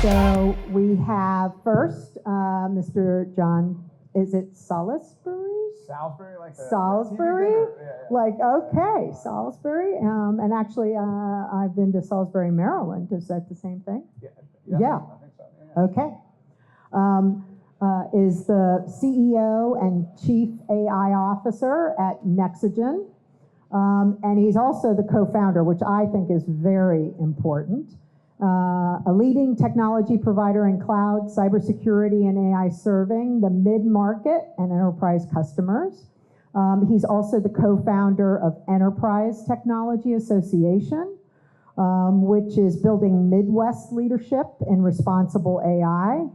So we have first Mr. John, is it Salisbury? Salisbury, like the Salisbury? yeah. Like, okay, Salisbury. And actually, I've been to Salisbury, Maryland. Is that the same thing? Yeah. Yeah. I think so. Yeah. Okay. Is the CEO and Chief AI Officer at Nexigen. And he's also the co-founder, which I think is very important. A leading technology provider in cloud, cybersecurity, and AI serving the mid-market and enterprise customers. He's also the co-founder of Enterprise Technology Association, which is building Midwest leadership in responsible AI,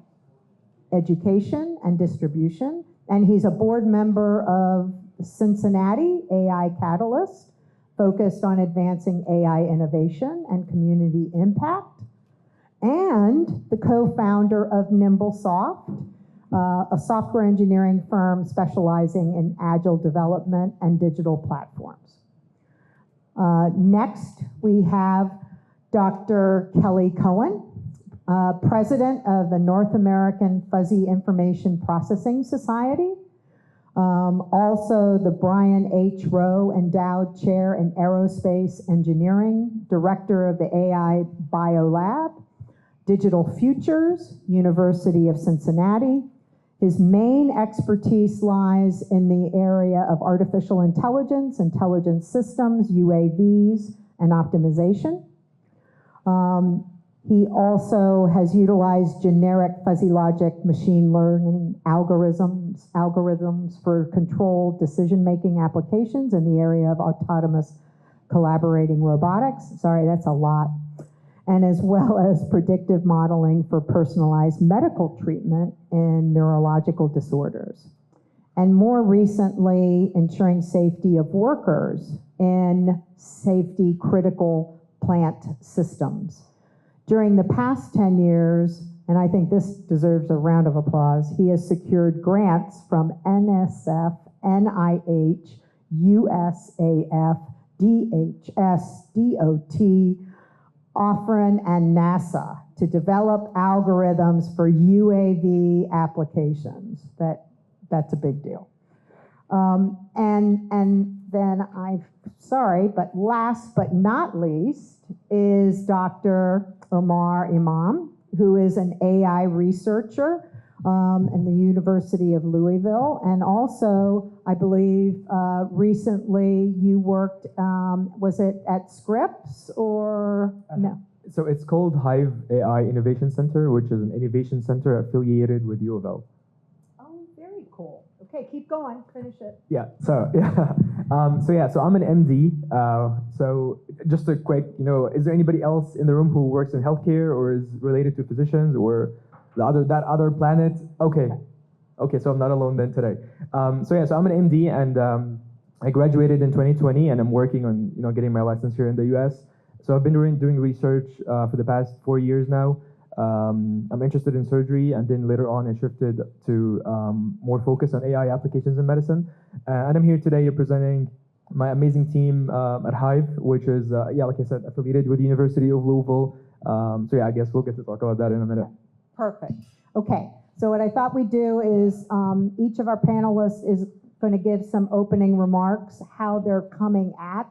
education, and distribution. And he's a board member of Cincinnati AI Catalyst, focused on advancing AI innovation and community impact, and the co-founder of NimbleSoft, a software engineering firm specializing in agile development and digital platforms. Next, we have Dr. Kelly Cohen, president of the North American Fuzzy Information Processing Society, also the Brian H. Rowe Endowed Chair in Aerospace Engineering, director of the AI Biolab, Digital Futures, University of Cincinnati. His main expertise lies in the area of artificial intelligence, intelligence systems, UAVs, and optimization. He also has utilized generic fuzzy logic machine learning algorithms for controlled decision-making applications in the area of autonomous collaborating robotics. Sorry, that's a lot. And as well as predictive modeling for personalized medical treatment in neurological disorders. And more recently, ensuring safety of workers in safety critical plant systems. During the past 10 years, and I think this deserves a round of applause, he has secured grants from NSF, NIH, USAF, DHS, DOT, Offren, and NASA to develop algorithms for UAV applications. That's a big deal. And then sorry, but last but not least is Dr. Omar Emam, who is an AI researcher in the University of Louisville. And also, I believe recently you worked, was it at Scripps or no? So it's called Hive AI Innovation Center, which is an innovation center affiliated with U of L. Oh, very cool. Okay, keep going, finish it. Yeah, so I'm an MD. So just a quick, is there anybody else in the room who works in healthcare or is related to physicians or that other planet? Okay, so I'm not alone then today. So I'm an MD and I graduated in 2020 and I'm working on getting my license here in the US. So I've been doing research for the past 4 years now. I'm interested in surgery, and then later on I shifted to more focus on AI applications in medicine. And I'm here today representing my amazing team at Hive, which is, like I said, affiliated with the University of Louisville. So I guess we'll get to talk about that in a minute. Perfect. Okay, so what I thought we'd do is each of our panelists is going to give some opening remarks, how they're coming at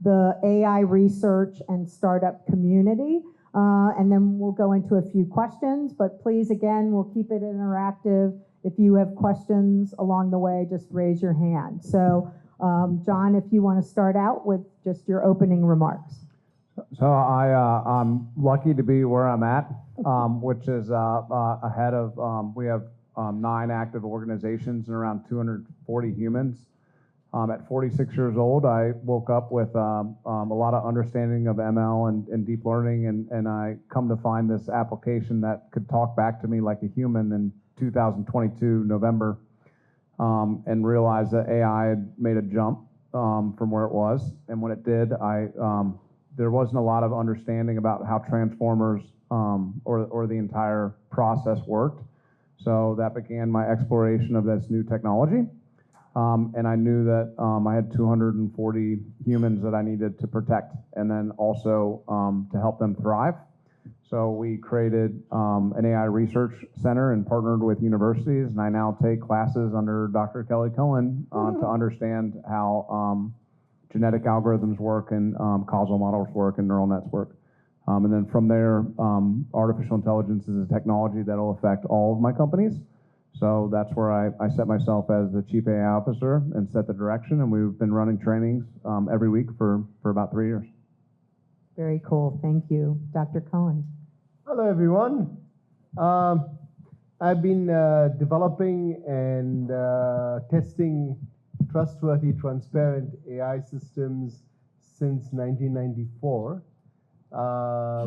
the AI research and startup community. And then we'll go into a few questions, but please, again, we'll keep it interactive. If you have questions along the way, just raise your hand. So, John, if you want to start out with just your opening remarks. So I'm lucky to be where I'm at, which is ahead of, we have 9 active organizations and around 240 humans. At 46 years old, I woke up with a lot of understanding of ML and deep learning, and I come to find this application that could talk back to me like a human in 2022, November, and realized that AI had made a jump from where it was. And when it did, there wasn't a lot of understanding about how transformers or the entire process worked. So that began my exploration of this new technology. And I knew that I had 240 humans that I needed to protect and then also to help them thrive. So we created an AI research center and partnered with universities, and I now take classes under Dr. Kelly Cohen to understand how genetic algorithms work and causal models work and neural nets work. And then from there, artificial intelligence is a technology that will affect all of my companies. So that's where I set myself as the Chief AI Officer and set the direction, and we've been running trainings every week for about 3 years. Very cool. Thank you. Dr. Cohen. Hello, everyone. I've been developing and testing trustworthy, transparent AI systems since 1994.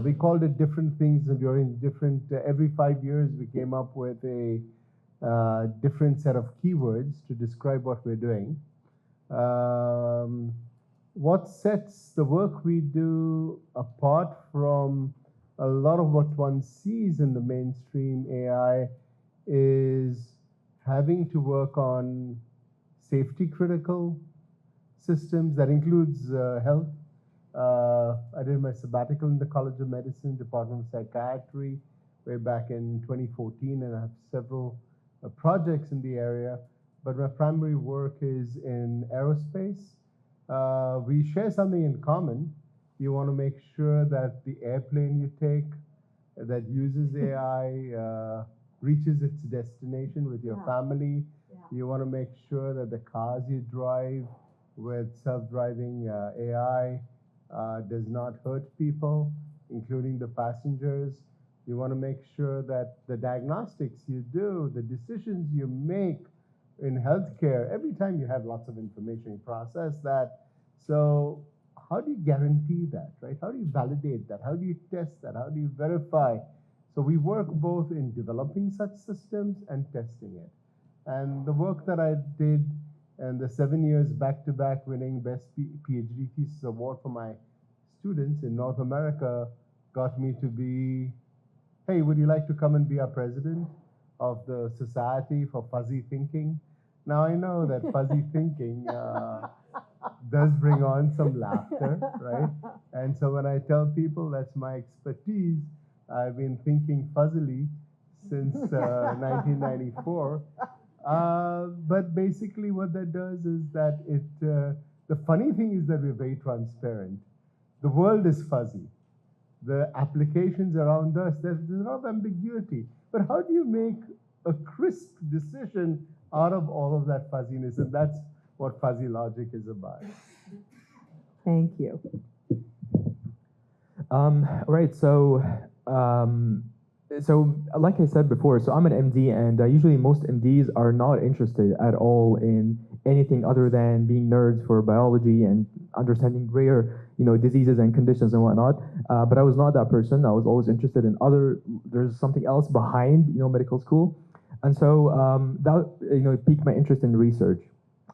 We called it different things during different, every 5 years we came up with a different set of keywords to describe what we're doing. What sets the work we do apart from a lot of what one sees in the mainstream AI is having to work on safety critical systems. That includes health. I did my sabbatical in the College of Medicine, Department of Psychiatry, way back in 2014, and I have several projects in the area, but my primary work is in aerospace. We share something in common. You want to make sure that the airplane you take that uses AI reaches its destination with your family. You want to make sure that the cars you drive with self-driving AI does not hurt people, including the passengers. You want to make sure that the diagnostics you do, the decisions you make in healthcare, every time you have lots of information, you process that. So how do you guarantee that, right? How do you validate that? How do you test that? How do you verify? So we work both in developing such systems and testing it. And the work that I did and the 7 years back-to-back winning Best PhD Thesis Award for my students in North America got me to be, hey, would you like to come and be our president of the Society for Fuzzy Thinking? Now I know that fuzzy thinking does bring on some laughter, right? And so when I tell people that's my expertise, I've been thinking fuzzily since 1994. But basically what that does is that the funny thing is that we're very transparent. The world is fuzzy. The applications around us, there's a lot of ambiguity. But how do you make a crisp decision out of all of that fuzziness? And that's what fuzzy logic is about. Thank you. Right, so like I said before, so I'm an MD, and usually most MDs are not interested at all in anything other than being nerds for biology and understanding rare, diseases and conditions and whatnot. But I was not that person. I was always interested in there's something else behind, medical school. And so that, piqued my interest in research.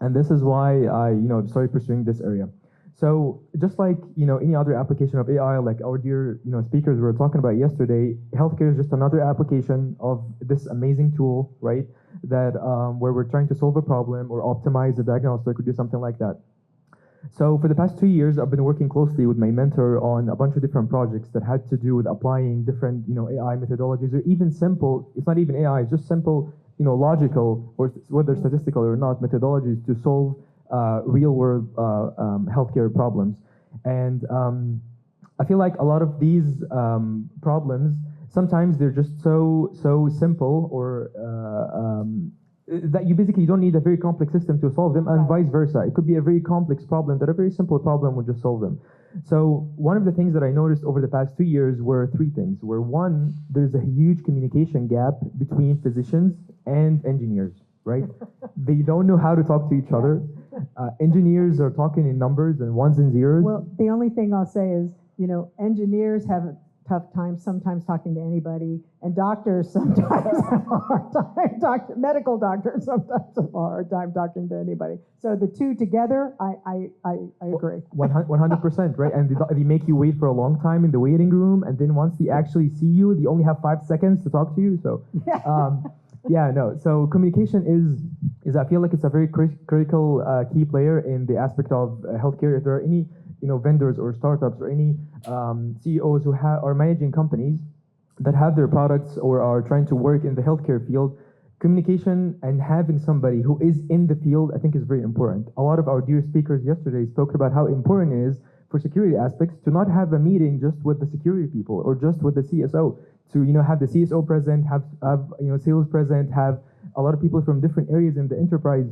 And this is why I, started pursuing this area. So just like, any other application of AI, like our dear, speakers were talking about yesterday, healthcare is just another application of this amazing tool, right? That where we're trying to solve a problem or optimize the diagnostic or do something like that. So for the past 2 years, I've been working closely with my mentor on a bunch of different projects that had to do with applying different, AI methodologies, or even simple, it's not even AI, it's just simple, logical, or whether statistical or not, methodologies to solve real-world healthcare problems. And I feel like a lot of these problems, sometimes they're just so simple, or that you basically don't need a very complex system to solve them, and vice versa. It could be a very complex problem that a very simple problem would just solve them. So one of the things that I noticed over the past 2 years were three things. Where one, there's a huge communication gap between physicians and engineers, right? They don't know how to talk to each other. Engineers are talking in numbers and ones and zeros. Well, the only thing I'll say is, engineers have a tough time sometimes talking to anybody, and doctors sometimes have a hard time, medical doctors sometimes have a hard time talking to anybody. So the two together, I agree. 100%, right? And they make you wait for a long time in the waiting room, and then once they actually see you, they only have 5 seconds to talk to you. So, yeah, no. So communication is I feel like it's a very critical key player in the aspect of healthcare. If there are any vendors or startups or any CEOs who are managing companies, that have their products or are trying to work in the healthcare field, communication and having somebody who is in the field, I think, is very important. A lot of our dear speakers yesterday spoke about how important it is for security aspects to not have a meeting just with the security people or just with the CSO. To have the CSO present, have sales present, have a lot of people from different areas in the enterprise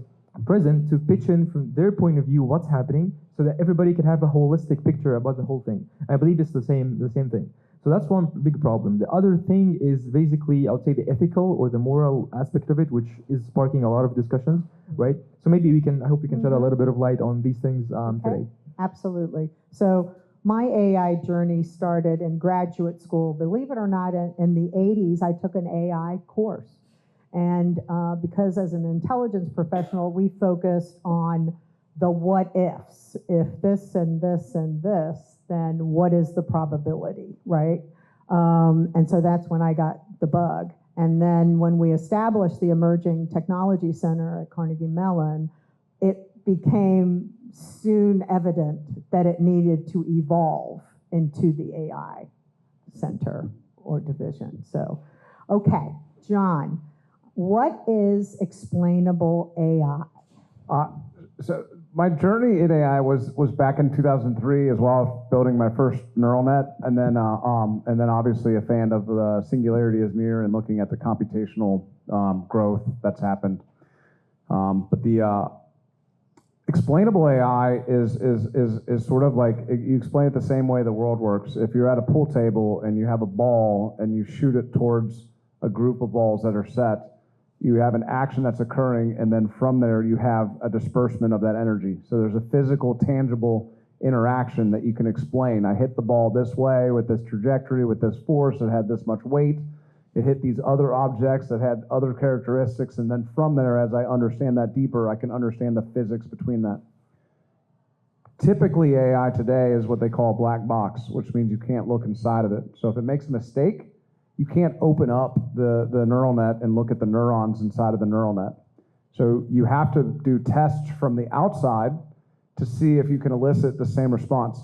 present to pitch in from their point of view what's happening, so that everybody can have a holistic picture about the whole thing. I believe it's the same thing. So that's one big problem. The other thing is basically, I would say, the ethical or the moral aspect of it, which is sparking a lot of discussions, right? So maybe I hope we can shed a little bit of light on these things today. Absolutely. So my AI journey started in graduate school. Believe it or not, in the 80s, I took an AI course. And because as an intelligence professional, we focused on the what ifs. If this and this and this, then what is the probability, right? And so that's when I got the bug. And then when we established the Emerging Technology Center at Carnegie Mellon, it became soon evident that it needed to evolve into the AI center or division. So, okay, John, what is explainable AI? So my journey in AI was back in 2003 as well, building my first neural net, and then obviously a fan of the singularity is near and looking at the computational growth that's happened. But the explainable AI is sort of like, you explain it the same way the world works. If you're at a pool table and you have a ball and you shoot it towards a group of balls that are set, you have an action that's occurring, and then from there you have a disbursement of that energy. So there's a physical, tangible interaction that you can explain. I hit the ball this way with this trajectory, with this force, it had this much weight. It hit these other objects that had other characteristics, and then from there, as I understand that deeper, I can understand the physics between that. Typically, AI today is what they call a black box, which means you can't look inside of it. So if it makes a mistake, you can't open up the neural net and look at the neurons inside of the neural net. So you have to do tests from the outside to see if you can elicit the same response.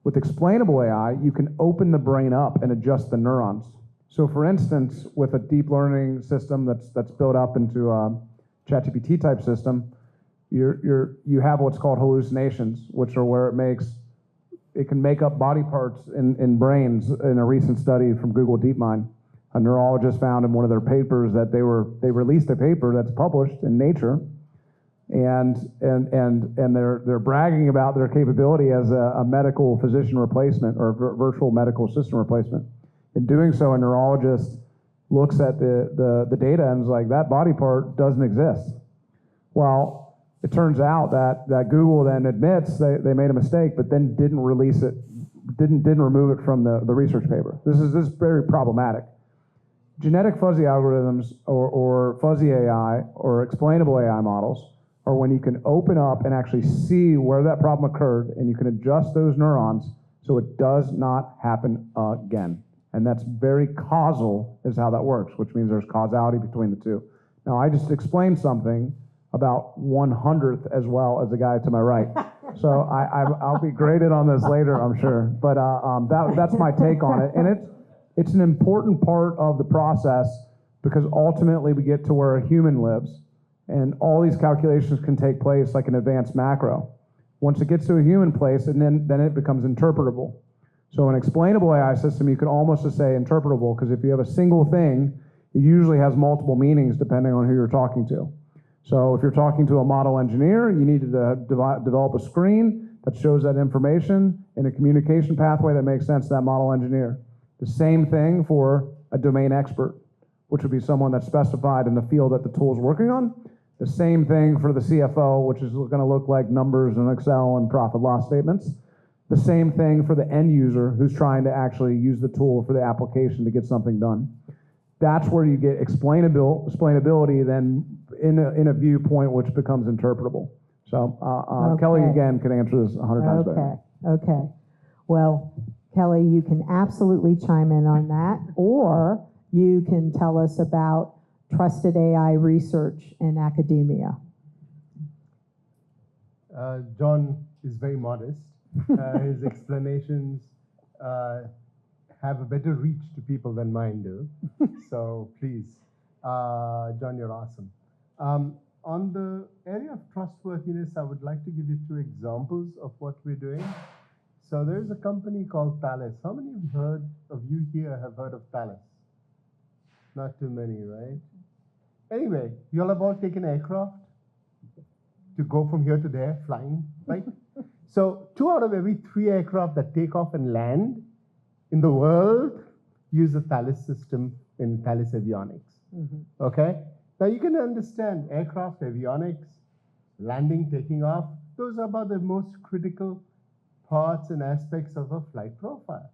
With explainable AI, you can open the brain up and adjust the neurons. So for instance, with a deep learning system that's built up into a ChatGPT type system, you have what's called hallucinations, which are where it can make up body parts in brains. In a recent study from Google DeepMind, a neurologist found in one of their papers that they released a paper that's published in Nature, and they're bragging about their capability as a medical physician replacement or virtual medical system replacement. In doing so, a neurologist looks at the data and is like, that body part doesn't exist. Well, it turns out that Google then admits they made a mistake, but then didn't release it, didn't remove it from the research paper. This is very problematic. Genetic fuzzy algorithms or fuzzy AI or explainable AI models are when you can open up and actually see where that problem occurred, and you can adjust those neurons so it does not happen again. And that's very causal is how that works, which means there's causality between the two. Now, I just explained something about 1/100th as well as the guy to my right. So I'll be graded on this later, I'm sure. But that's my take on it. And it's an important part of the process, because ultimately we get to where a human lives, and all these calculations can take place like an advanced macro. Once it gets to a human place, and then it becomes interpretable. So an explainable AI system, you can almost just say interpretable, because if you have a single thing, it usually has multiple meanings depending on who you're talking to. So if you're talking to a model engineer, you need to develop a screen that shows that information in a communication pathway that makes sense to that model engineer. The same thing for a domain expert, which would be someone that's specified in the field that the tool is working on. The same thing for the CFO, which is going to look like numbers in Excel and profit loss statements. The same thing for the end user who's trying to actually use the tool for the application to get something done. That's where you get explainability then in a viewpoint which becomes interpretable. So Okay. Kelly, again, could answer this 100 times better. Okay. Well, Kelly, you can absolutely chime in on that, or you can tell us about trusted AI research in academia. John is very modest. His explanations have a better reach to people than mine do. So please, John, you're awesome. On the area of trustworthiness, I would like to give you 2 examples of what we're doing. So there's a company called Thales. How many of you here have heard of Thales? Not too many, right? Anyway, you all have all taken aircraft to go from here to there, flying, right? So 2 out of every 3 aircraft that take off and land in the world use a Thales system in Thales avionics. Okay? Now you can understand aircraft avionics, landing, taking off, those are about the most critical parts and aspects of a flight profile.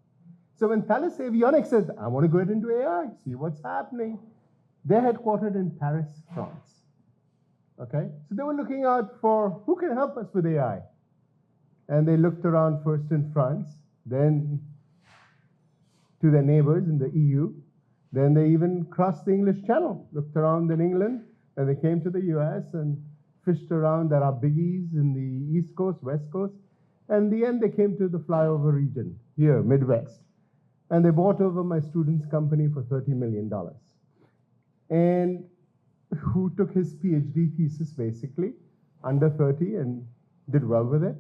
So when Thales Avionics says, I want to go into AI, see what's happening, they're headquartered in Paris, France. Okay? So they were looking out for who can help us with AI. And they looked around first in France, then to their neighbors in the EU. Then they even crossed the English Channel, looked around in England, and they came to the US and fished around. There are biggies in the East Coast, West Coast. And in the end, they came to the flyover region here, Midwest. And they bought over my student's company for $30 million. And who took his PhD thesis, basically, under 30 and did well with it.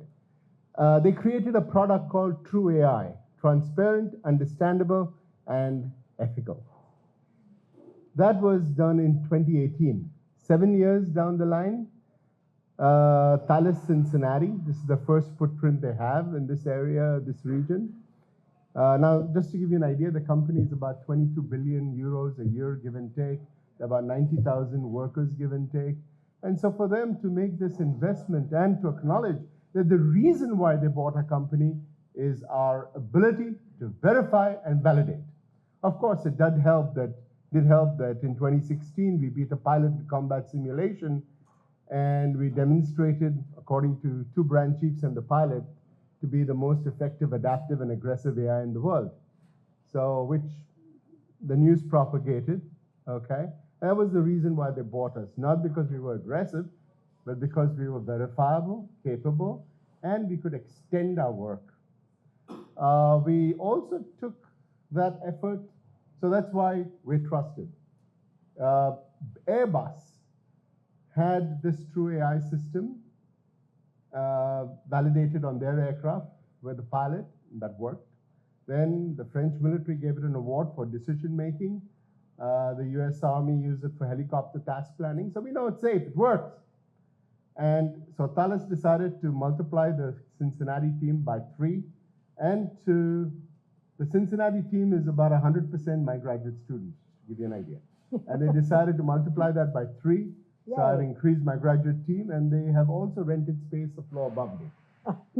They created a product called True AI, transparent, understandable, and ethical. That was done in 2018. 7 years down the line, Thales Cincinnati, this is the first footprint they have in this area, this region. Now, just to give you an idea, the company is about 22 billion euros a year, give and take, about 90,000 workers, give and take. And so for them to make this investment and to acknowledge that the reason why they bought a company is our ability to verify and validate. Of course, it did help that in 2016, we beat a pilot combat simulation, and we demonstrated, according to 2 brand chiefs and the pilot, to be the most effective, adaptive, and aggressive AI in the world. So, which the news propagated, okay? And that was the reason why they bought us, not because we were aggressive, but because we were verifiable, capable, and we could extend our work. We also took that effort, so that's why we're trusted. Airbus had this True AI system validated on their aircraft with the pilot, that worked. Then the French military gave it an award for decision making. The US Army used it for helicopter task planning. So we know it's safe, it works. And so Thales decided to multiply the Cincinnati team by 3. And the Cincinnati team is about 100% my graduate students, to give you an idea. And they decided to multiply that by 3. So I've increased my graduate team, and they have also rented space a floor above me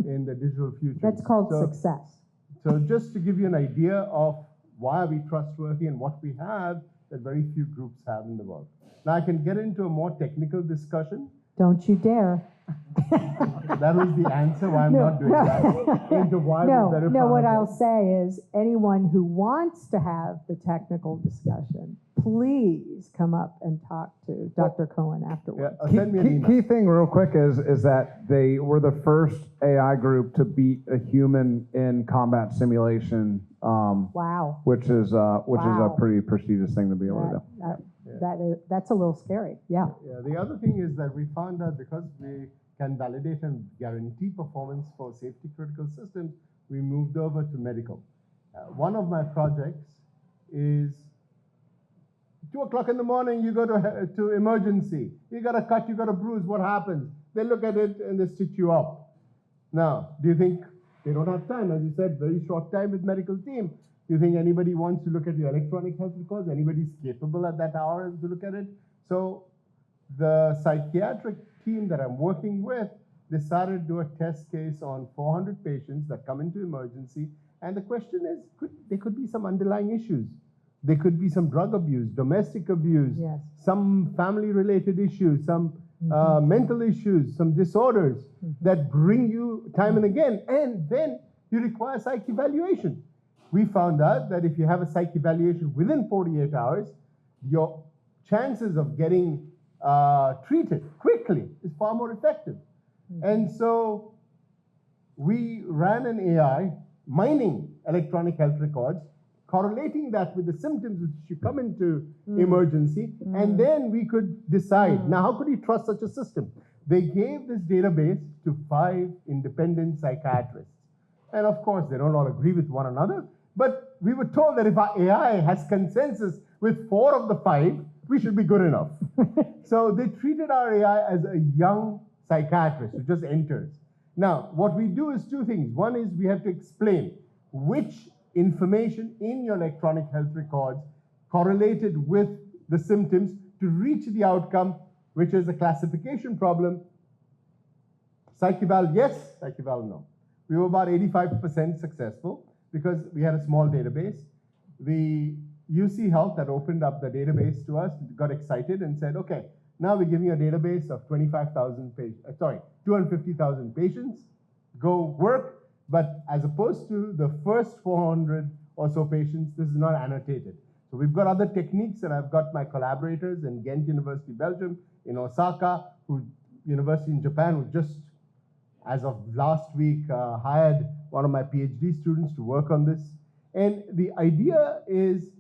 in the digital future. That's called success. So just to give you an idea of why are we trustworthy and what we have that very few groups have in the world. Now I can get into a more technical discussion. Don't you dare. That was the answer why I'm not doing that. Into why we're verifiable. No, what I'll say is anyone who wants to have the technical discussion, please come up and talk to Dr. Cohen afterwards. Yeah, send me an email. Key thing real quick is that they were the first AI group to beat a human in combat simulation. Wow. Which is a pretty prestigious thing to be able to do. That's a little scary, yeah. Yeah. The other thing is that we found out because we can validate and guarantee performance for safety critical systems, we moved over to medical. One of my projects is 2 o'clock in the morning, you go to emergency. You got a cut, you got a bruise, what happens? They look at it and they stitch you up. Now, do you think they don't have time? As you said, very short time with medical team. Do you think anybody wants to look at your electronic health records? Anybody's capable at that hour to look at it? So the psychiatric team that I'm working with decided to do a test case on 400 patients that come into emergency. And the question is, there could be some underlying issues. There could be some drug abuse, domestic abuse, Yes. some family-related issues, some mental issues, some disorders that bring you time and again. And then you require psych evaluation. We found out that if you have a psych evaluation within 48 hours, your chances of getting treated quickly is far more effective. And so we ran an AI mining electronic health records correlating that with the symptoms which you come into emergency, and then we could decide. Now, how could you trust such a system? They gave this database to 5 independent psychiatrists. And of course, they don't all agree with one another, but we were told that if our AI has consensus with 4 of the 5, we should be good enough. So they treated our AI as a young psychiatrist who just enters. Now, what we do is 2 things. One is we have to explain which information in your electronic health records correlated with the symptoms to reach the outcome, which is a classification problem. Psych-eval, yes. Psych-eval, no. We were about 85% successful because we had a small database. The UC Health that opened up the database to us got excited and said, okay, now we're giving you a database of 250,000 patients. Go work. But as opposed to the first 400 or so patients, this is not annotated. So we've got other techniques, and I've got my collaborators in Ghent University, Belgium, in Osaka, University in Japan, who just, as of last week, hired one of my PhD students to work on this. And the idea is,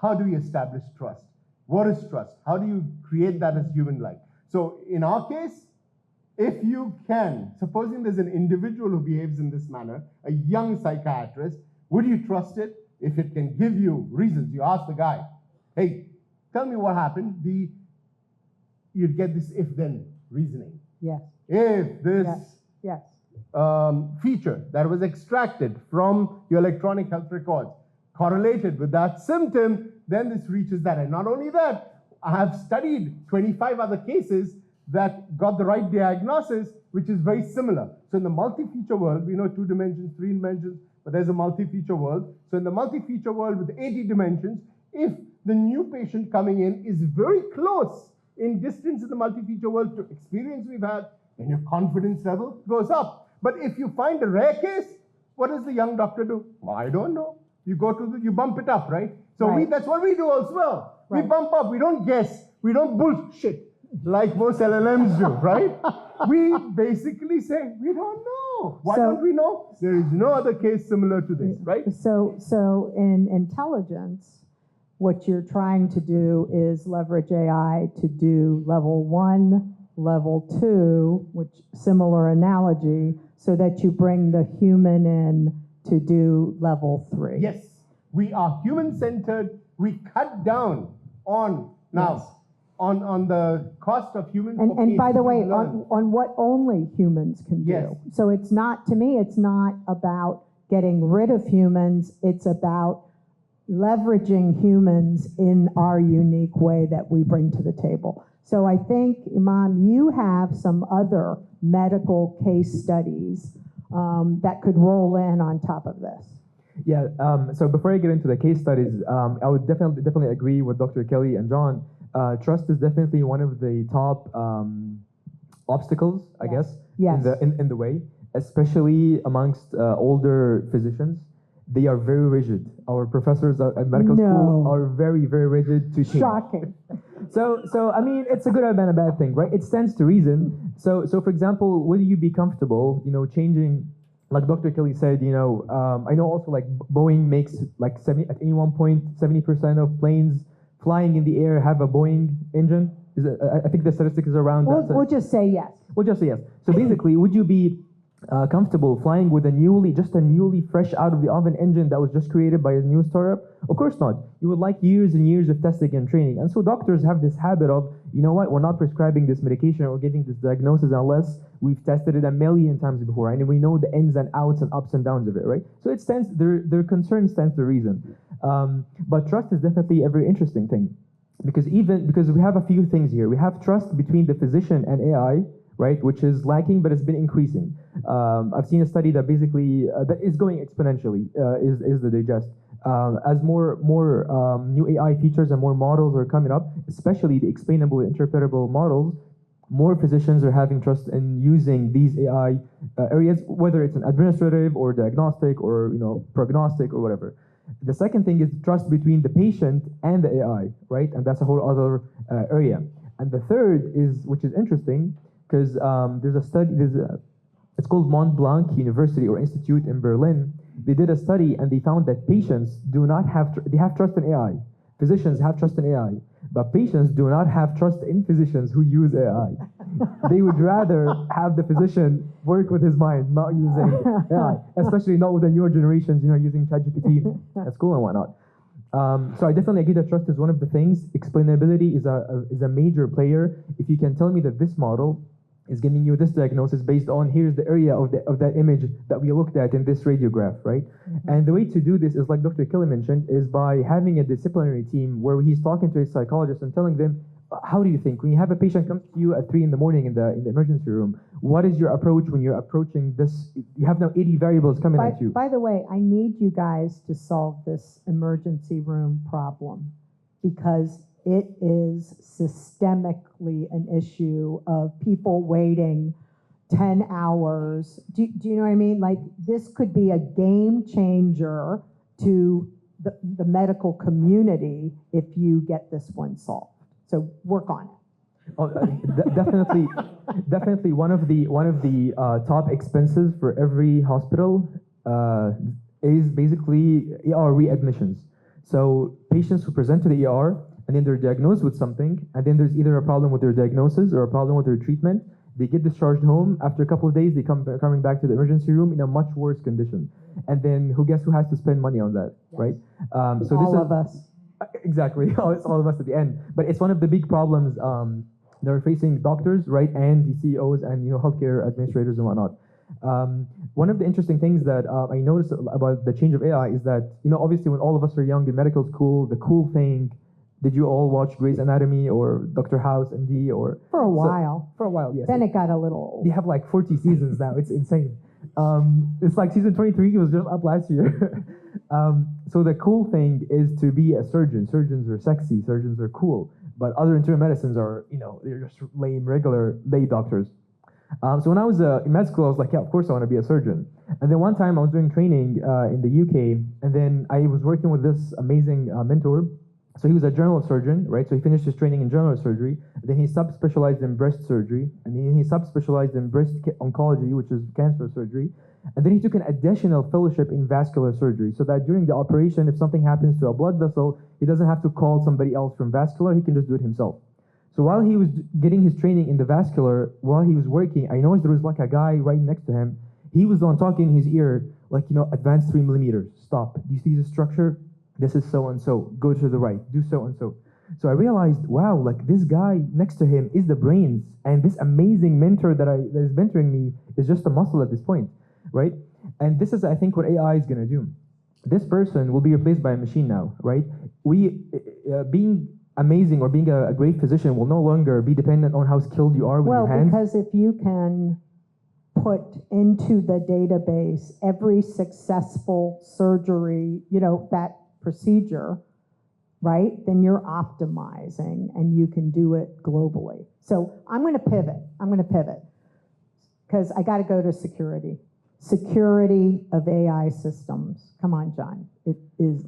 how do we establish trust? What is trust? How do you create that as human-like? So in our case, if you can, supposing there's an individual who behaves in this manner, a young psychiatrist, would you trust it if it can give you reasons? You ask the guy, hey, tell me what happened. You'd get this if-then reasoning. Yes. If this Yes. feature that was extracted from your electronic health records correlated with that symptom, then this reaches that. And not only that, I have studied 25 other cases that got the right diagnosis, which is very similar. So in the multi-feature world, we know 2 dimensions, 3 dimensions, but there's a multi-feature world. So in the multi-feature world with 80 dimensions, if the new patient coming in is very close in distance in the multi-feature world to experience we've had, then your confidence level goes up. But if you find a rare case, what does the young doctor do? Well, I don't know. You bump it up, right? So Right. that's what we do as well. Right. We bump up, we don't guess, we don't bullshit like most LLMs do, right? We basically say, we don't know. Why don't we know? There is no other case similar to this, right? So in intelligence, what you're trying to do is leverage AI to do level 1, level 2, which similar analogy, so that you bring the human in to do level 3. Yes, we are human-centered. We cut down on on the cost of human. And by the way, on what only humans can do. Yes. So it's not, to me, it's not about getting rid of humans. It's about leveraging humans in our unique way that we bring to the table. So I think, Emam, you have some other medical case studies that could roll in on top of this. Yeah, so before I get into the case studies, I would definitely agree with Dr. Kelly and John. Trust is definitely one of the top obstacles, I guess, in the way, especially amongst older physicians. They are very rigid. Our professors at medical school are very, very rigid to change. Shocking. So I mean, it's a good and a bad thing, right? It stands to reason. So for example, would you be comfortable, changing, like Dr. Kelly said, I know also like Boeing makes like at any one point 70% of planes flying in the air have a Boeing engine. I think the statistic is around that. We'll just say yes. We'll just say yes. So basically, would you be comfortable flying with a newly fresh out of the oven engine that was just created by a new startup? Of course not. You would like years and years of testing and training. And so doctors have this habit of, you know what, we're not prescribing this medication or giving this diagnosis unless we've tested it a million times before, right? And we know the ins and outs and ups and downs of it, right? So it stands, their concern stands to reason. But trust is definitely a very interesting thing because we have a few things here. We have trust between the physician and AI, right, which is lacking, but it's been increasing. I've seen a study that basically that is going exponentially. Is the digest as more new AI features and more models are coming up, especially the explainable, interpretable models. More physicians are having trust in using these AI areas, whether it's an administrative or diagnostic or prognostic or whatever. The second thing is trust between the patient and the AI, right, and that's a whole other area. And the third is, which is interesting, because there's a study, it's called Mont Blanc University or Institute in Berlin, They did a study and they found that patients do not have, they have trust in AI. Physicians have trust in AI, but patients do not have trust in physicians who use AI. They would rather have the physician work with his mind, not using AI, especially not with the newer generations, using ChatGPT at school and whatnot. So I definitely agree that trust is one of the things. Explainability is a major player. If you can tell me that this model is giving you this diagnosis based on here's the area of that image that we looked at in this radiograph, right? Mm-hmm. And the way to do this is, like Dr. Kelly mentioned, is by having a disciplinary team where he's talking to his psychologist and telling them, how do you think when you have a patient comes to you at 3 in the morning in the emergency room, what is your approach when you're approaching this? You have now 80 variables coming at you. By the way, I need you guys to solve this emergency room problem because it is systemically an issue of people waiting 10 hours. Do you know what I mean? Like, this could be a game changer to the medical community if you get this one solved. So work on it. Oh, definitely one of the top expenses for every hospital is basically ER readmissions. So patients who present to the ER and then they're diagnosed with something, and then there's either a problem with their diagnosis or a problem with their treatment. They get discharged home. After a couple of days, they coming back to the emergency room in a much worse condition. And then who has to spend money on that, yes. Right? So all of us. Exactly, it's all of us at the end. But it's one of the big problems that are facing doctors, right, and the CEOs and healthcare administrators and whatnot. One of the interesting things that I noticed about the change of AI is that obviously when all of us are young in medical school, the cool thing. Did you all watch Grey's Anatomy or Dr. House, MD, or for a while? For a while, yes. Then it got a little old. They have like 40 seasons now. It's insane. It's like season 23 was just up last year. So the cool thing is to be a surgeon. Surgeons are sexy. Surgeons are cool. But other internal medicines are, they're just lame, regular lay doctors. So when I was in med school, I was like, yeah, of course I want to be a surgeon. And then one time I was doing training in the UK, and then I was working with this amazing mentor. So he was a general surgeon, right? So he finished his training in general surgery. Then he subspecialized in breast surgery. And then he subspecialized in breast oncology, which is cancer surgery. And then he took an additional fellowship in vascular surgery so that during the operation, if something happens to a blood vessel, he doesn't have to call somebody else from vascular. He can just do it himself. So while he was getting his training in the vascular, while he was working, I noticed there was like a guy right next to him. He was on talking in his ear, like, advanced 3 millimeters. Stop. Do you see the structure? This is so-and-so, go to the right, do so-and-so. So I realized, wow, like this guy next to him is the brains, and this amazing mentor that is mentoring me is just a muscle at this point, right? And this is, I think, what AI is gonna do. This person will be replaced by a machine now, right? Being amazing or being a great physician will no longer be dependent on how skilled you are with your hands. Well, because if you can put into the database every successful surgery, that procedure, right? Then you're optimizing and you can do it globally. So I'm going to pivot because I got to go to security. Security of AI systems. Come on, John. It is,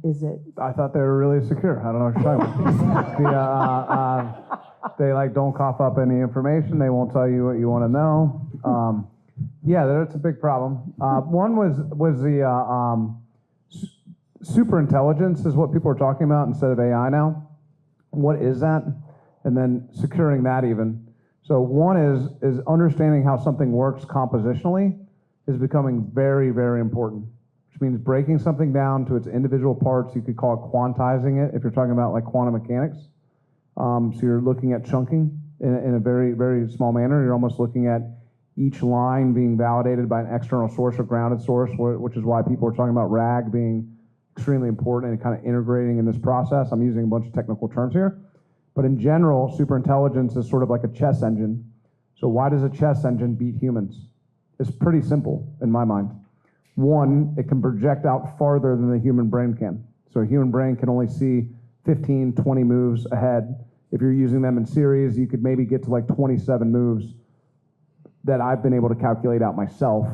is it? I thought they were really secure. I don't know what you're talking about. They don't cough up any information. They won't tell you what you want to know. Yeah, that's a big problem. One was the super intelligence is what people are talking about instead of AI now. What is that? And then securing that even. So one is understanding how something works compositionally is becoming very, very important, which means breaking something down to its individual parts. You could call it quantizing it if you're talking about like quantum mechanics. So you're looking at chunking in a very, very small manner. You're almost looking at each line being validated by an external source or grounded source, which is why people are talking about RAG being extremely important and kind of integrating in this process. I'm using a bunch of technical terms here. But in general, superintelligence is sort of like a chess engine. So why does a chess engine beat humans? It's pretty simple in my mind. One, it can project out farther than the human brain can. So a human brain can only see 15, 20 moves ahead. If you're using them in series, you could maybe get to like 27 moves that I've been able to calculate out myself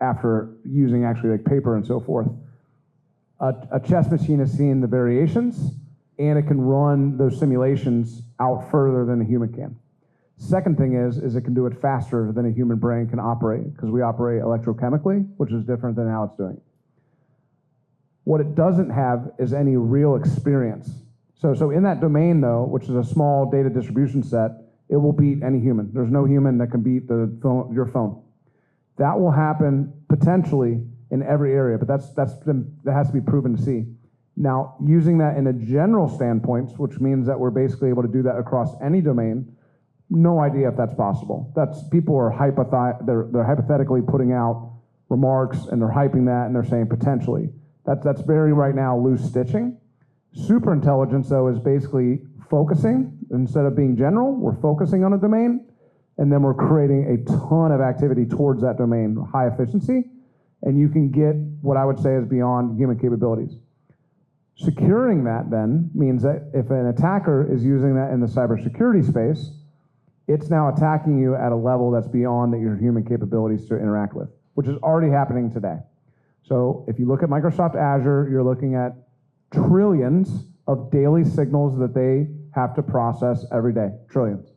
after using actually like paper and so forth. A chess machine has seen the variations, and it can run those simulations out further than a human can. Second thing is it can do it faster than a human brain can operate, because we operate electrochemically, which is different than how it's doing it. What it doesn't have is any real experience. So in that domain, though, which is a small data distribution set, it will beat any human. There's no human that can beat your phone. That will happen potentially in every area, but that has to be proven to see. Now, using that in a general standpoint, which means that we're basically able to do that across any domain, no idea if that's possible. People are they're hypothetically putting out remarks and they're hyping that and they're saying potentially. That's very right now loose stitching. Super intelligence, though, is basically focusing. Instead of being general, we're focusing on a domain, and then we're creating a ton of activity towards that domain, high efficiency, and you can get what I would say is beyond human capabilities. Securing that then means that if an attacker is using that in the cybersecurity space, it's now attacking you at a level that's beyond your human capabilities to interact with, which is already happening today. So if you look at Microsoft Azure, you're looking at trillions of daily signals that they have to process every day, trillions.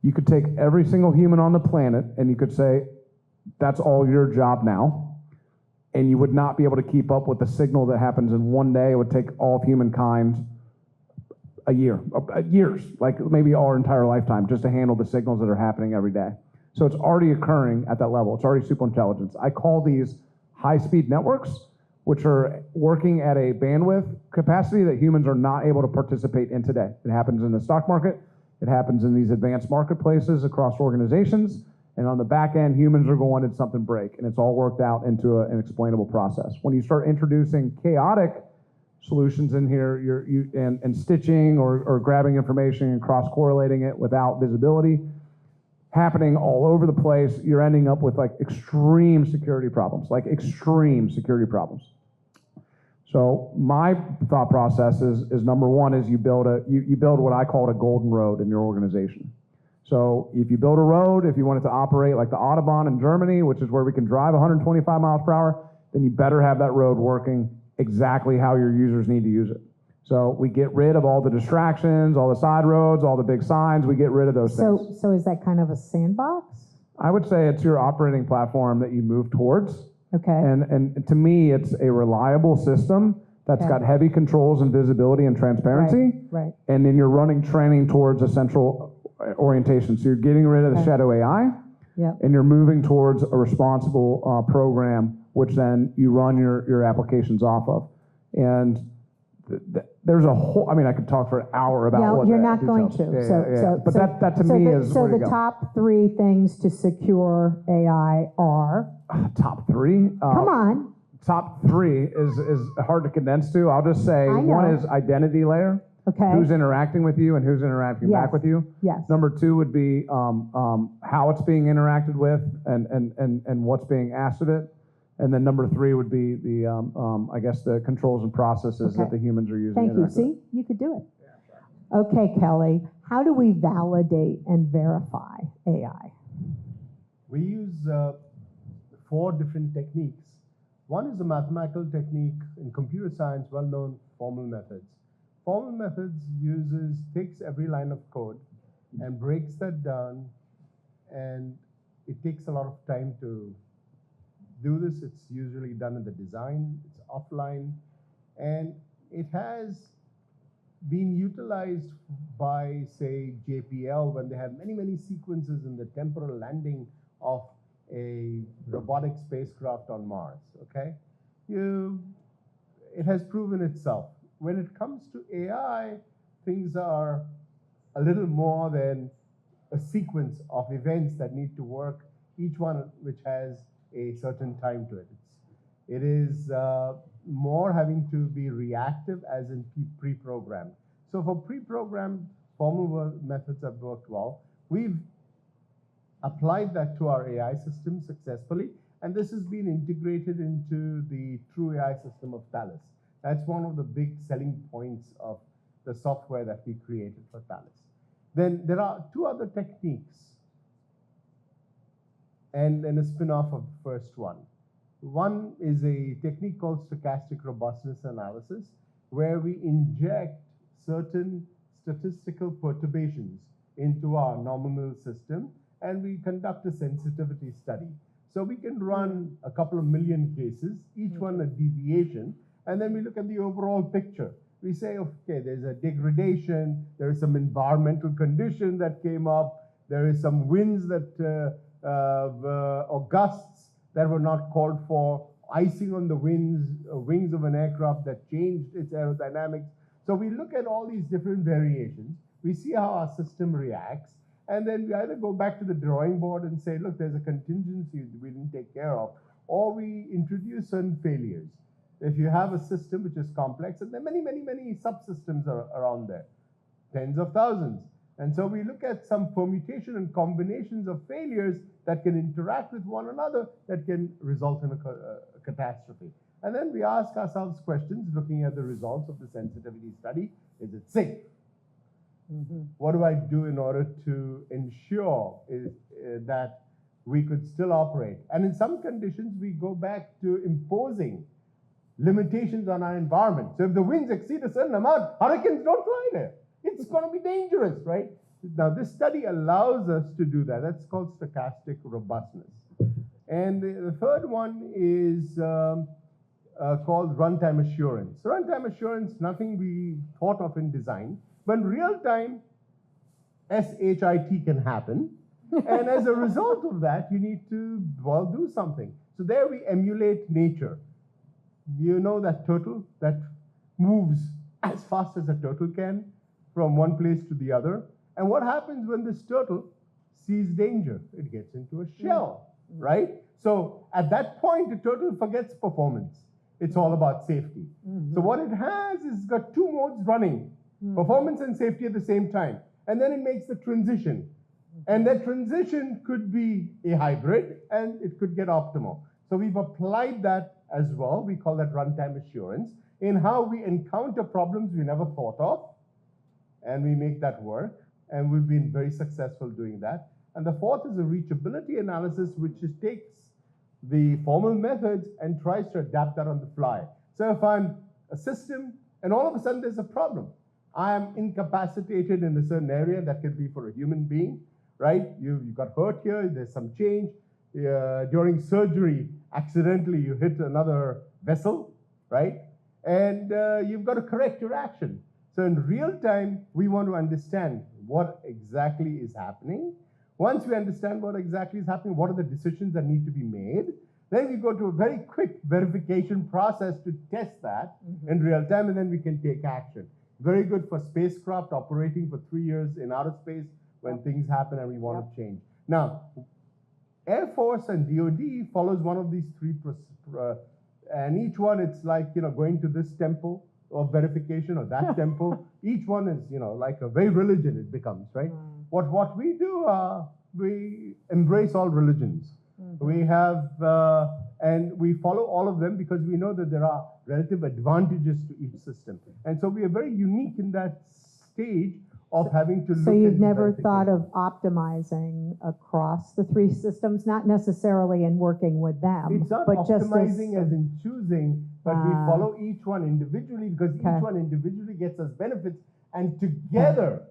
You could take every single human on the planet and you could say, that's all your job now, and you would not be able to keep up with the signal that happens in one day. It would take all of humankind a year, years, like maybe our entire lifetime, just to handle the signals that are happening every day. So it's already occurring at that level. It's already super intelligence. I call these high-speed networks, which are working at a bandwidth capacity that humans are not able to participate in today. It happens in the stock market. It happens in these advanced marketplaces across organizations. And on the back end, humans are going, did something break? And it's all worked out into an explainable process. When you start introducing chaotic solutions in here, and stitching or grabbing information and cross-correlating it without visibility, happening all over the place, you're ending up with like extreme security problems. So my thought process is number one is you build what I call a golden road in your organization. So if you build a road, if you want it to operate like the Autobahn in Germany, which is where we can drive 125 miles per hour, then you better have that road working exactly how your users need to use it. So we get rid of all the distractions, all the side roads, all the big signs, we get rid of those things. So is that kind of a sandbox? I would say it's your operating platform that you move towards. Okay. And to me, it's a reliable system that's got heavy controls and visibility and transparency. Right. And then you're running training towards a central orientation. So you're getting rid of the shadow AI, and you're moving towards a responsible program, which then you run your applications off of. And there's a whole, I mean, I could talk for an hour about what you're that not going details. to. But that to me is so where to the go. top 3 things to secure AI are. Top 3? Come on. Top 3 is hard to condense to. I'll just say one is identity layer. Okay. Who's interacting with you and who's interacting back with you. Yes. Number 2 would be how it's being interacted with and what's being asked of it. And then number 3 would be the I guess the controls and processes that the humans are using. Thank you. See, you could do it. Okay, Kelly, how do we validate and verify AI? We use 4 different techniques. One is a mathematical technique in computer science, well-known formal methods. Formal methods takes every line of code and breaks that down, and it takes a lot of time to do this. It's usually done in the design, it's offline, and it has been utilized by, say, JPL when they have many sequences in the temporal landing of a robotic spacecraft on Mars, okay? It has proven itself. When it comes to AI, things are a little more than a sequence of events that need to work, each one which has a certain time to it. It is more having to be reactive as in pre-programmed. So for pre-programmed, formal methods have worked well. We've applied that to our AI system successfully, and this has been integrated into the true AI system of Thales. That's one of the big selling points of the software that we created for Thales. Then there are 2 other techniques, and then a spin-off of the first one. One is a technique called stochastic robustness analysis, where we inject certain statistical perturbations into our nominal system, and we conduct a sensitivity study. So we can run a couple of million cases, each one a deviation, And then we look at the overall picture. We say, okay, there's a degradation, there is some environmental condition that came up, there is some winds that, or gusts that were not called for, icing on the wings of an aircraft that changed its aerodynamics. So we look at all these different variations, we see how our system reacts, and then we either go back to the drawing board and say, look, there's a contingency we didn't take care of, or we introduce certain failures. If you have a system which is complex, and there are many, many, many subsystems around there, tens of thousands. And so we look at some permutation and combinations of failures that can interact with one another that can result in a catastrophe. And then we ask ourselves questions looking at the results of the sensitivity study. Is it safe? What do I do in order to ensure that we could still operate? And in some conditions, we go back to imposing limitations on our environment. So if the winds exceed a certain amount, hurricanes don't fly there. It's going to be dangerous, right? Now, this study allows us to do that. That's called stochastic robustness. And the third one is called runtime assurance. So runtime assurance, nothing we thought of in design, but in real time, SHIT can happen. And as a result of that, you need to, well, do something. So there we emulate nature. You know that turtle that moves as fast as a turtle can from one place to the other. And what happens when this turtle sees danger? It gets into a shell, right? So at that point, the turtle forgets performance. It's all about safety. So what it has is got two modes running, performance and safety at the same time. And then it makes the transition. And that transition could be a hybrid, and it could get optimal. So we've applied that as well. We call that runtime assurance in how we encounter problems we never thought of, and we make that work. And we've been very successful doing that. And the fourth is a reachability analysis, which takes the formal methods and tries to adapt that on the fly. So if I'm a system and all of a sudden there's a problem, I am incapacitated in a certain area that could be for a human being, right? You got hurt here, there's some change. During surgery, accidentally you hit another vessel, right? And you've got to correct your action. So in real time, we want to understand what exactly is happening. Once we understand what exactly is happening, what are the decisions that need to be made, then we go to a very quick verification process to test that in real time, and then we can take action. Very good for spacecraft operating for 3 years in outer space when things happen and we want to change. Now, Air Force and DoD follows one of these three, and each one it's like, you know, going to this temple of verification or that temple. Each one is, you know, like a very religion it becomes, right? What we do, we embrace all religions. We have, and we follow all of them because we know that there are relative advantages to each system. And so we are very unique in that stage of having to look at. So you've never thought of optimizing across the three systems, not necessarily in working with them, it's not but optimizing just as in choosing, but we follow each one individually because each one individually gets us benefits, and together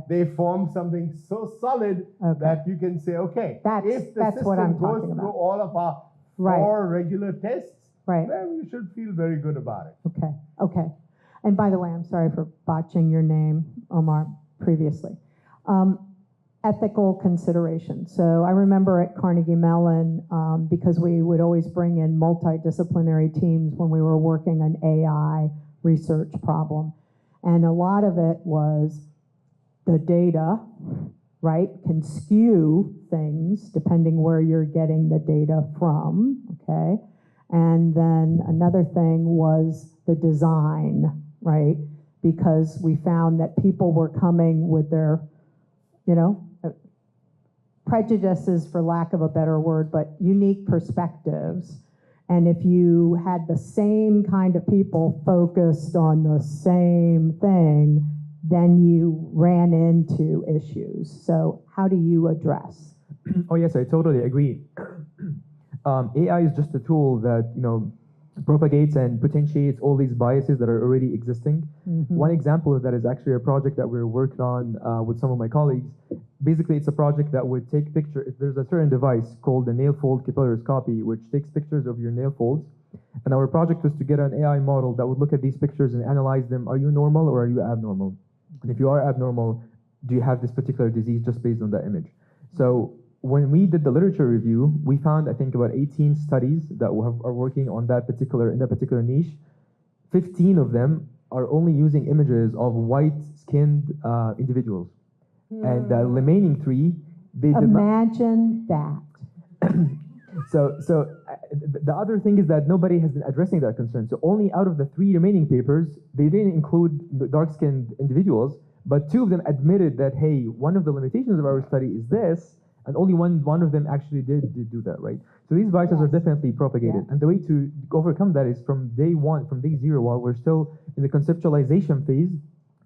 they form something so solid that you can say, okay, if the system goes through all of our 4 regular tests, then you should feel very good about it. Okay. And by the way, I'm sorry for botching your name, Omar, previously. Ethical consideration. So I remember at Carnegie Mellon, because we would always bring in multidisciplinary teams when we were working an AI research problem. And a lot of it was the data, right, can skew things depending where you're getting the data from, okay? And then another thing was the design, right? Because we found that people were coming with their, you know, prejudices, for lack of a better word, but unique perspectives. And if you had the same kind of people focused on the same thing, then you ran into issues. So how do you address? Oh yes, I totally agree. AI is just a tool that, you know, propagates and potentiates all these biases that are already existing. One example of that is actually a project that we're working on with some of my colleagues. Basically, it's a project that would take pictures. There's a certain device called the nail fold capillaroscopy, which takes pictures of your nail folds, And our project was to get an AI model that would look at these pictures and analyze them. Are you normal or are you abnormal? And if you are abnormal, do you have this particular disease just based on that image? So when we did the literature review, we found, I think, about 18 studies that are working on that in that particular niche. 15 of them are only using images of white-skinned individuals. And the remaining 3, they did not. Imagine that. So the other thing is that nobody has been addressing that concern. So only out of the 3 remaining papers, they didn't include the dark-skinned individuals, but 2 of them admitted that, hey, one of the limitations of our study is this, and only one of them actually did do that, right? So these biases are definitely propagated. Yeah. And the way to overcome that is from day 0, while we're still in the conceptualization phase,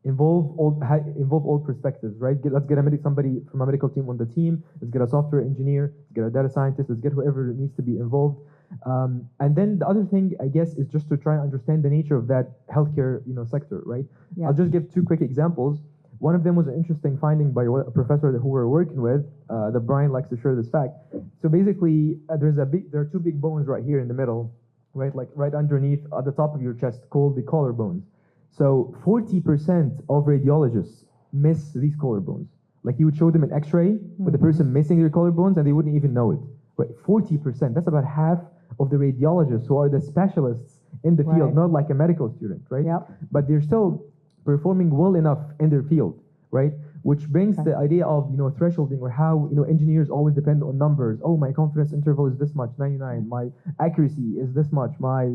involve all perspectives, right? Let's get somebody from a medical team on the team. Let's get a software engineer. Let's get a data scientist. Let's get whoever needs to be involved. And then the other thing, I guess, is just to try and understand the nature of that healthcare, sector, right? Yeah. I'll just give 2 quick examples. One of them was an interesting finding by a professor who we're working with. That Brian likes to share this fact. So basically, there are 2 big bones right here in the middle, right? Like right underneath, at the top of your chest, called the collarbones. So 40% of radiologists miss these collarbones. Like you would show them an X-ray with the person missing their collarbones, and they wouldn't even know it. Right? 40%. That's about half of the radiologists who are the specialists in the field, Right. not like a medical student, right? Yep. But they're still performing well enough in their field, right? Which brings the idea of thresholding, or how engineers always depend on numbers. Oh, my confidence interval is this much, 99. My accuracy is this much. My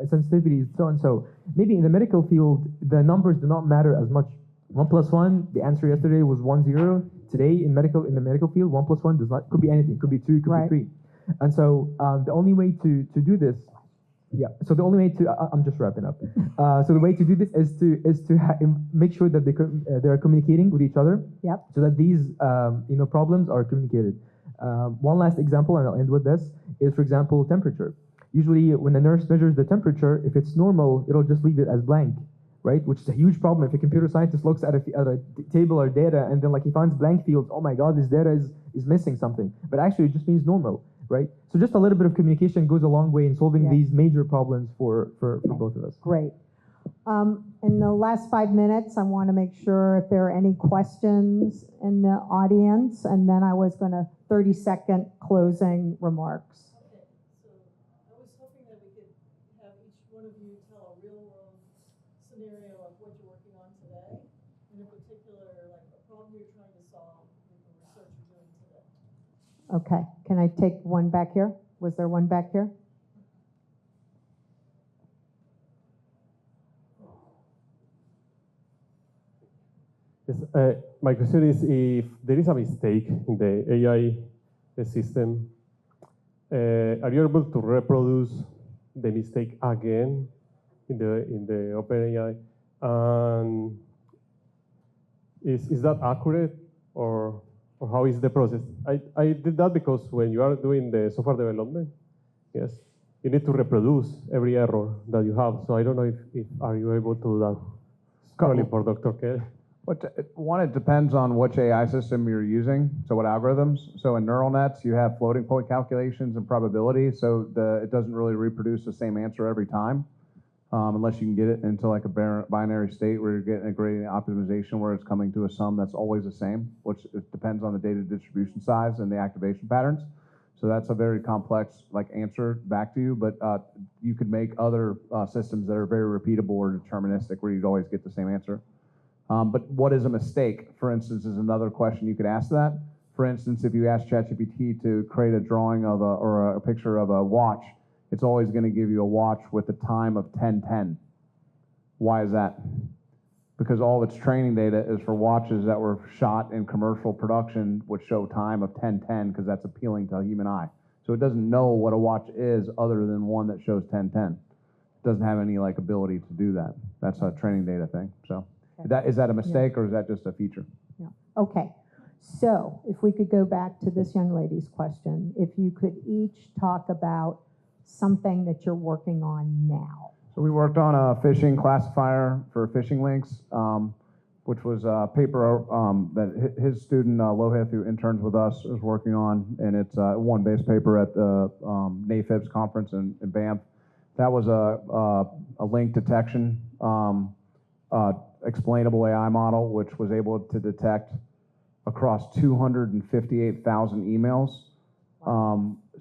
sensitivity is so and so. Maybe in the medical field, the numbers do not matter as much. 1 + 1. The answer yesterday was 1-0. Today in the medical field, 1 + 1 could be anything. Could be 2. Could Right. be 3. And so the only way to do this. Yeah. So the only way to I'm just wrapping up. So the way to do this is to make sure that they are communicating with each other. Yep. So that these problems are communicated. One last example, and I'll end with this, is, for example, temperature. Usually, when a nurse measures the temperature, if it's normal, it'll just leave it as blank, right? Which is a huge problem. If a computer scientist looks at a table or data and then he finds blank fields, oh my God, this data is missing something. But actually, it just means normal. Right? So just a little bit of communication goes a long way in solving these major problems for both of us. Great. In the last 5 minutes, I want to make sure if there are any questions in the audience, and then I was going to 30-second closing remarks. Okay, so I was hoping that we could have each one of you tell a real-world scenario of what you're working on today, and in particular, like a problem you're trying to solve with the research you're doing today. Okay. Can I take one back here? Was there one back here? Yes, my question is, if there is a mistake in the AI system, are you able to reproduce the mistake again in the OpenAI? And is that accurate, or how is the process? I did that because when you are doing the software development, yes, you need to reproduce every error that you have. So I don't know if are you able to do that. Currently for Dr. Kelly. One, it depends on which AI system you're using, so what algorithms. So in neural nets, you have floating point calculations and probability, so it doesn't really reproduce the same answer every time, unless you can get it into like a binary state where you're getting a gradient optimization where it's coming to a sum that's always the same, which it depends on the data distribution size and the activation patterns. So that's a very complex answer back to you, but you could make other systems that are very repeatable or deterministic where you'd always get the same answer. But what is a mistake, for instance, is another question you could ask that. For instance, if you ask ChatGPT to create a drawing of or a picture of a watch, it's always going to give you a watch with a time of 10:10. Why is that? Because all of its training data is for watches that were shot in commercial production, which show time of 10:10, because that's appealing to a human eye. So it doesn't know what a watch is other than one that shows 10:10. It doesn't have any ability to do that. That's a training data thing. So. Is that a mistake, or is that just a feature? Yeah. Okay. So if we could go back to this young lady's question, if you could each talk about something that you're working on now. So we worked on a phishing classifier for phishing links, which was a paper that his student, Lohith, who interns with us, is working on, and it's one base paper at the NAFIPS conference in Banff. That was a link detection, explainable AI model, which was able to detect across 258,000 emails,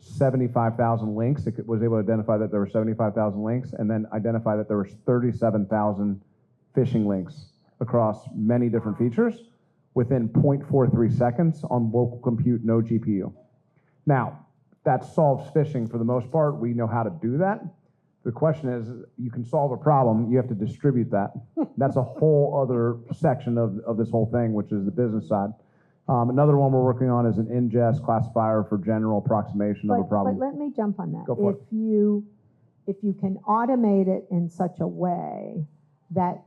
75,000 links. It was able to identify that there were 75,000 links, and then identify that there were 37,000 phishing links across many different features within 0.43 seconds on local compute, no GPU. Now, that solves phishing for the most part. We know how to do that. The question is, you can solve a problem, you have to distribute that. That's a whole other section of this whole thing, which is the business side. Another one we're working on is an ingest classifier for general approximation of a problem. But let me jump on that. Go for it. If you can automate it in such a way that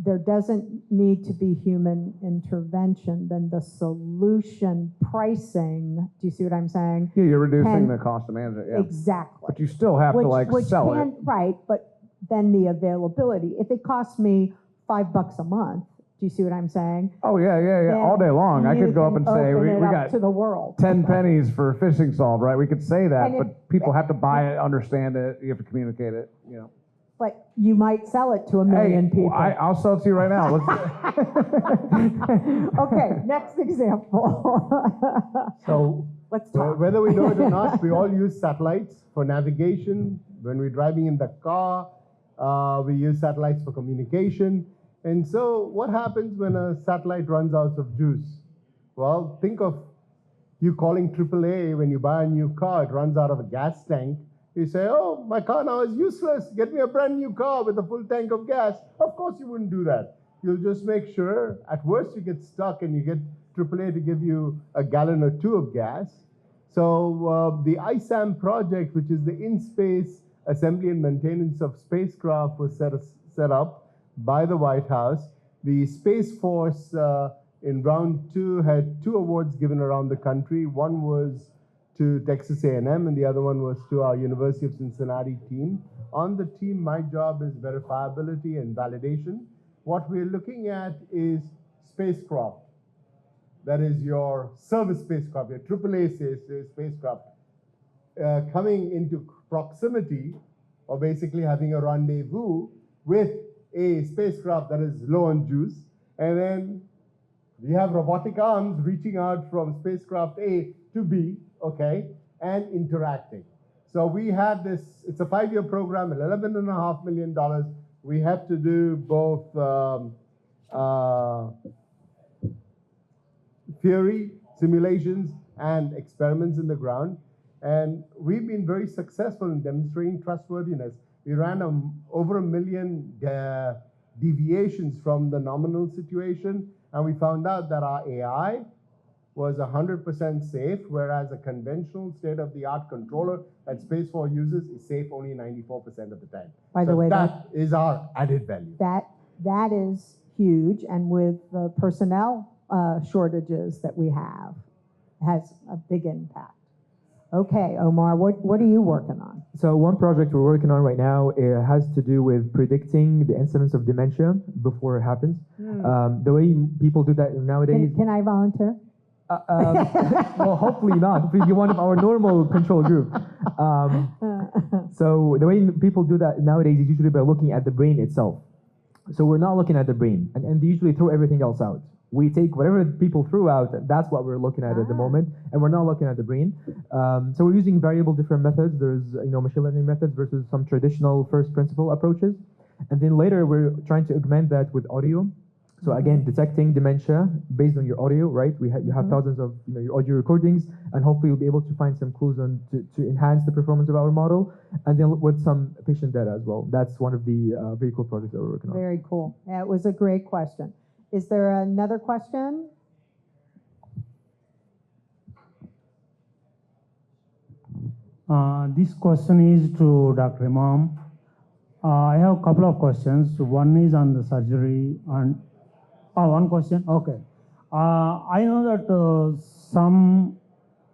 there doesn't need to be human intervention, then the solution pricing, do you see what I'm saying? Yeah, you're reducing the cost of management, yeah. Exactly. But you still have to sell it. Right, but then the availability. If it costs me $5 a month, do you see what I'm saying? Oh, yeah, all day long. I could go up and say, we got to the world. 10 pennies for phishing solve, right? We could say that, And but people have to buy it, understand it, you have to communicate it, you know. But you might sell it to a million people. I'll sell it to you right now. Okay, next example. So Let's talk. whether we know it or not, we all use satellites for navigation. When we're driving in the car, we use satellites for communication. And so what happens when a satellite runs out of juice? Well, think of you calling AAA when you buy a new car, it runs out of a gas tank. You say, oh, my car now is useless. Get me a brand new car with a full tank of gas. Of course you wouldn't do that. You'll just make sure, at worst you get stuck and you get AAA to give you a gallon or two of gas. So the ISAM project, which is the in-space assembly and maintenance of spacecraft, was set up by the White House. The Space Force in round 2 had 2 awards given around the country. One was to Texas A&M, and the other one was to our University of Cincinnati team. On the team, my job is verifiability and validation. What we're looking at is spacecraft. That is your service spacecraft, your AAA spacecraft, coming into proximity, or basically having a rendezvous with a spacecraft that is low on juice. And then we have robotic arms reaching out from spacecraft A to B, okay, and interacting. So we have this, it's a 5-year program, $11.5 million. We have to do both theory, simulations, and experiments in the ground. And we've been very successful in demonstrating trustworthiness. We ran over 1 million deviations from the nominal situation, and we found out that our AI was 100% safe, whereas a conventional state-of-the-art controller that Space Force uses is safe only 94% of the time. By the way, that is our added value. That is huge, and with the personnel shortages that we have, has a big impact. Okay, Omar, what are you working on? So one project we're working on right now has to do with predicting the incidence of dementia before it happens. The way people do that nowadays. Can I volunteer? Well, hopefully not. You're one of our normal control group. So the way people do that nowadays is usually by looking at the brain itself. So we're not looking at the brain, and they usually throw everything else out. We take whatever people threw out, that's what we're looking at the moment, and we're not looking at the brain. So we're using variable different methods. There's machine learning methods versus some traditional first principle approaches. And then later we're trying to augment that with audio. So again, detecting dementia based on your audio, right? You have thousands of your audio recordings, and hopefully you'll be able to find some clues on to enhance the performance of our model, and then with some patient data as well. That's one of the very cool projects that we're working on. Very cool. That was a great question. Is there another question? This question is to Dr. Emam. I have a couple of questions. One is on the surgery, and one question. Okay. I know that some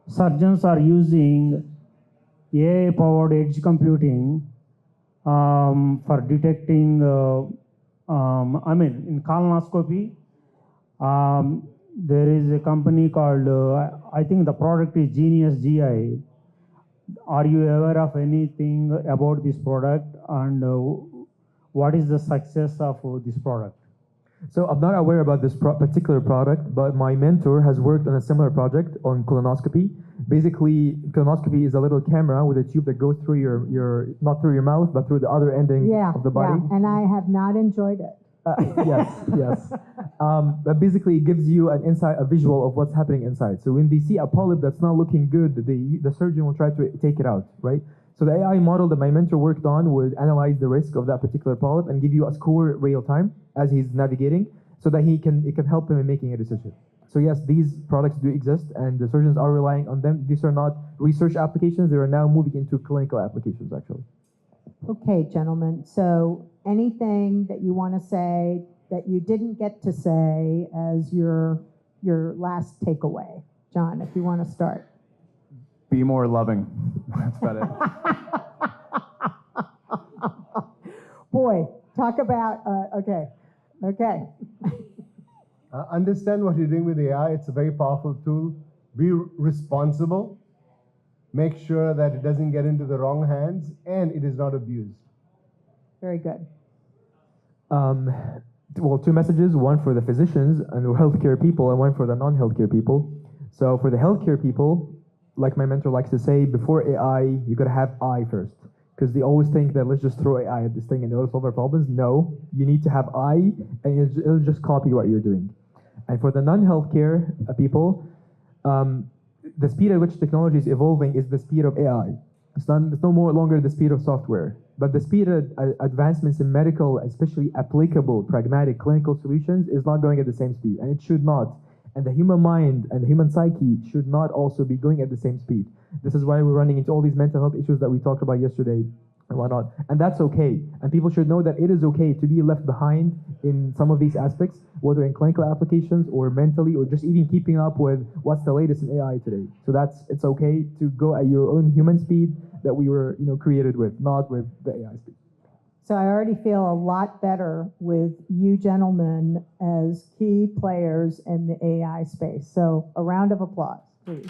surgeons are using AI-powered edge computing for detecting. In colonoscopy, there is a company called, I think the product is Genius GI. are you aware of anything about this product, and what is the success of this product? So I'm not aware about this particular product, but my mentor has worked on a similar project on colonoscopy. Basically, colonoscopy is a little camera with a tube that goes through your not through your mouth, but through the other ending of the body. Yeah, and I have not enjoyed it. Yes. But basically, it gives you an insight, a visual of what's happening inside. So when they see a polyp that's not looking good, the surgeon will try to take it out, right? So the AI model that my mentor worked on would analyze the risk of that particular polyp and give you a score real time as he's navigating, so that it can help him in making a decision. So yes, these products do exist, and the surgeons are relying on them. These are not research applications; they are now moving into clinical applications, actually. Okay, gentlemen, so anything that you want to say that you didn't get to say as your last takeaway? John, if you want to start. Be more loving. That's about it. Boy, talk about, okay. Understand what you're doing with AI. It's a very powerful tool. Be responsible. Make sure that it doesn't get into the wrong hands and it is not abused. Very good. Well, two messages, one for the physicians and the healthcare people, and one for the non-healthcare people. So for the healthcare people, like my mentor likes to say, before AI, you gotta have I first. Because they always think that let's just throw AI at this thing and it'll solve our problems. No, you need to have I, and it'll just copy what you're doing. And for the non-healthcare people, the speed at which technology is evolving is the speed of AI. It's no more longer the speed of software, but the speed of advancements in medical, especially applicable, pragmatic, clinical solutions is not going at the same speed, and it should not. And the human mind and the human psyche should not also be going at the same speed. This is why we're running into all these mental health issues that we talked about yesterday and whatnot. And that's okay. And people should know that it is okay to be left behind in some of these aspects, whether in clinical applications or mentally, or just even keeping up with what's the latest in AI today. So it's okay to go at your own human speed that we were created with, not with the AI speed. So I already feel a lot better with you gentlemen as key players in the AI space. So a round of applause, please.